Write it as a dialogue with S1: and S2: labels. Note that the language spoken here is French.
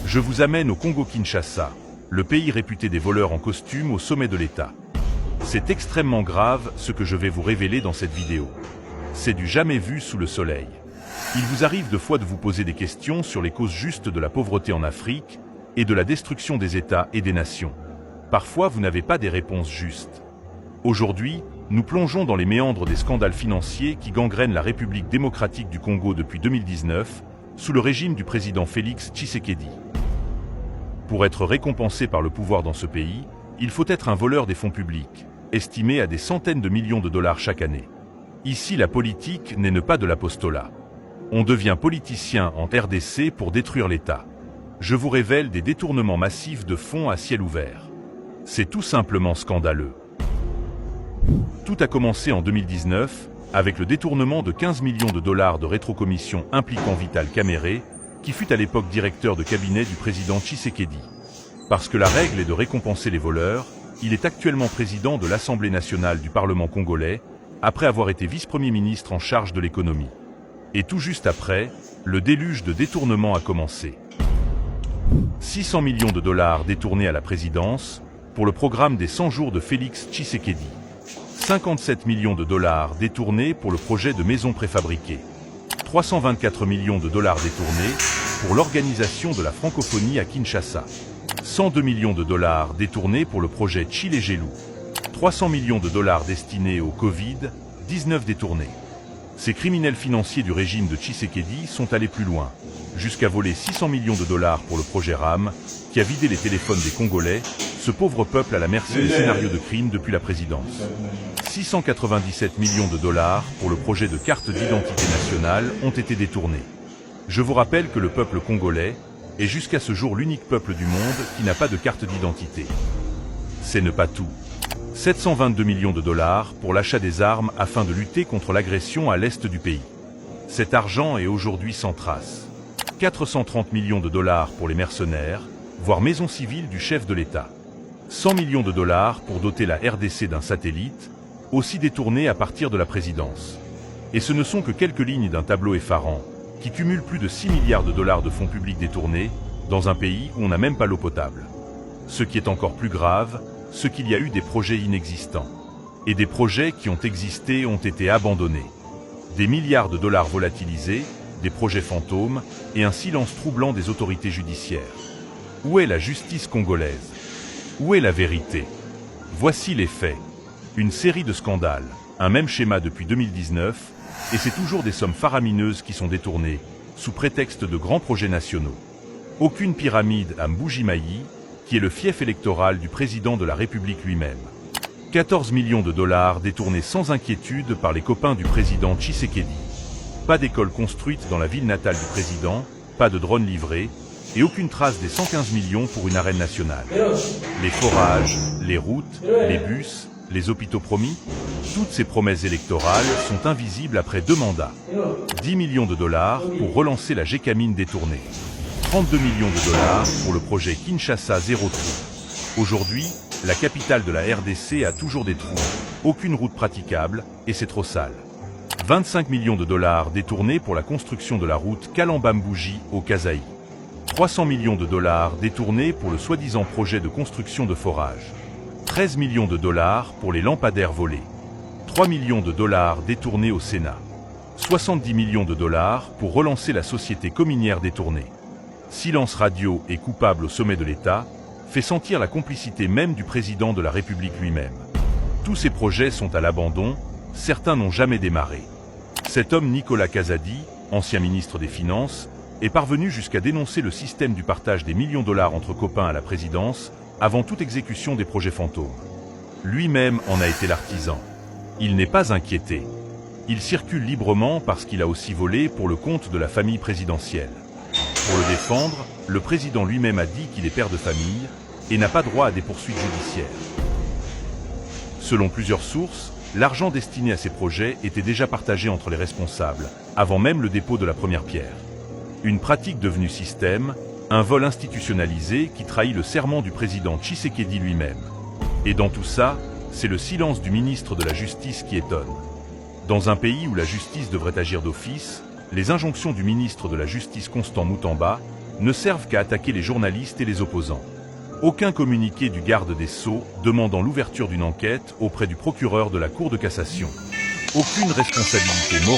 S1: Je vous amène au Congo-Kinshasa, le pays réputé des voleurs en costume au sommet de l'État. C'est extrêmement grave ce que je vais vous révéler dans cette vidéo. C'est du jamais vu sous le soleil. Il vous arrive de fois de vous poser des questions sur les causes justes de la pauvreté en Afrique et de la destruction des États et des nations. Parfois, vous n'avez pas des réponses justes. Aujourd'hui, nous plongeons dans les méandres des scandales financiers qui gangrènent la République démocratique du Congo depuis 2019, sous le régime du président Félix Tshisekedi. Pour être récompensé par le pouvoir dans ce pays, il faut être un voleur des fonds publics, estimé à des centaines de millions de dollars chaque année. Ici, la politique n'est pas de l'apostolat. On devient politicien en RDC pour détruire l'État. Je vous révèle des détournements massifs de fonds à ciel ouvert. C'est tout simplement scandaleux. Tout a commencé en 2019, avec le détournement de 15 millions de dollars de rétrocommission impliquant Vital Kamerhe, qui fut à l'époque directeur de cabinet du président Tshisekedi. Parce que la règle est de récompenser les voleurs, il est actuellement président de l'Assemblée nationale du Parlement congolais, après avoir été vice-premier ministre en charge de l'économie. Et tout juste après, le déluge de détournement a commencé. 600 millions de dollars détournés à la présidence, pour le programme des 100 jours de Félix Tshisekedi. 57 millions de dollars détournés pour le projet de maison préfabriquée. 324 millions de dollars détournés pour l'organisation de la francophonie à Kinshasa. 102 millions de dollars détournés pour le projet Chile-Gelou. 300 millions de dollars destinés au Covid-19 détournés. Ces criminels financiers du régime de Tshisekedi sont allés plus loin, jusqu'à voler 600 millions de dollars pour le projet RAM, qui a vidé les téléphones des Congolais, ce pauvre peuple à la merci des scénarios de crimes depuis la présidence. 697 millions de dollars pour le projet de carte d'identité nationale ont été détournés. Je vous rappelle que le peuple congolais est jusqu'à ce jour l'unique peuple du monde qui n'a pas de carte d'identité. C'est ne pas tout. 722 millions de dollars pour l'achat des armes afin de lutter contre l'agression à l'est du pays. Cet argent est aujourd'hui sans trace. 430 millions de dollars pour les mercenaires, voire maison civile du chef de l'État. 100 millions de dollars pour doter la RDC d'un satellite, aussi détourné à partir de la présidence. Et ce ne sont que quelques lignes d'un tableau effarant, qui cumule plus de 6 milliards de dollars de fonds publics détournés, dans un pays où on n'a même pas l'eau potable. Ce qui est encore plus grave, c'est qu'il y a eu des projets inexistants. Et des projets qui ont existé ont été abandonnés. Des milliards de dollars volatilisés, des projets fantômes, et un silence troublant des autorités judiciaires. Où est la justice congolaise? Où est la vérité? Voici les faits. Une série de scandales, un même schéma depuis 2019, et c'est toujours des sommes faramineuses qui sont détournées, sous prétexte de grands projets nationaux. Aucune pyramide à Mbuji-Mayi, qui est le fief électoral du président de la République lui-même. 14 millions de dollars détournés sans inquiétude par les copains du président Tshisekedi. Pas d'école construite dans la ville natale du président, pas de drone livré, et aucune trace des 115 millions pour une arène nationale. Les forages, les routes, les bus, les hôpitaux promis, toutes ces promesses électorales sont invisibles après 2 mandats. 10 millions de dollars pour relancer la Gécamine détournée. 32 millions de dollars pour le projet Kinshasa Zéro Trou. Aujourd'hui, la capitale de la RDC a toujours des trous, aucune route praticable, et c'est trop sale. 25 millions de dollars détournés pour la construction de la route Kalamba-Mbuji au Kasaï. 300 millions de dollars détournés pour le soi-disant projet de construction de forages. 13 millions de dollars pour les lampadaires volés. 3 millions de dollars détournés au Sénat. 70 millions de dollars pour relancer la société cominière détournée. Silence radio et coupable au sommet de l'État, fait sentir la complicité même du président de la République lui-même. Tous ces projets sont à l'abandon, certains n'ont jamais démarré. Cet homme Nicolas Kazadi, ancien ministre des Finances, est parvenu jusqu'à dénoncer le système du partage des millions de dollars entre copains à la présidence, avant toute exécution des projets fantômes. Lui-même en a été l'artisan. Il n'est pas inquiété. Il circule librement parce qu'il a aussi volé pour le compte de la famille présidentielle. Pour le défendre, le président lui-même a dit qu'il est père de famille et n'a pas droit à des poursuites judiciaires. Selon plusieurs sources, l'argent destiné à ces projets était déjà partagé entre les responsables, avant même le dépôt de la première pierre. Une pratique devenue système, un vol institutionnalisé qui trahit le serment du président Tshisekedi lui-même. Et dans tout ça, c'est le silence du ministre de la Justice qui étonne. Dans un pays où la justice devrait agir d'office, les injonctions du ministre de la Justice Constant Moutamba ne servent qu'à attaquer les journalistes et les opposants. Aucun communiqué du garde des Sceaux demandant l'ouverture d'une enquête auprès du procureur de la Cour de cassation. Aucune responsabilité morale.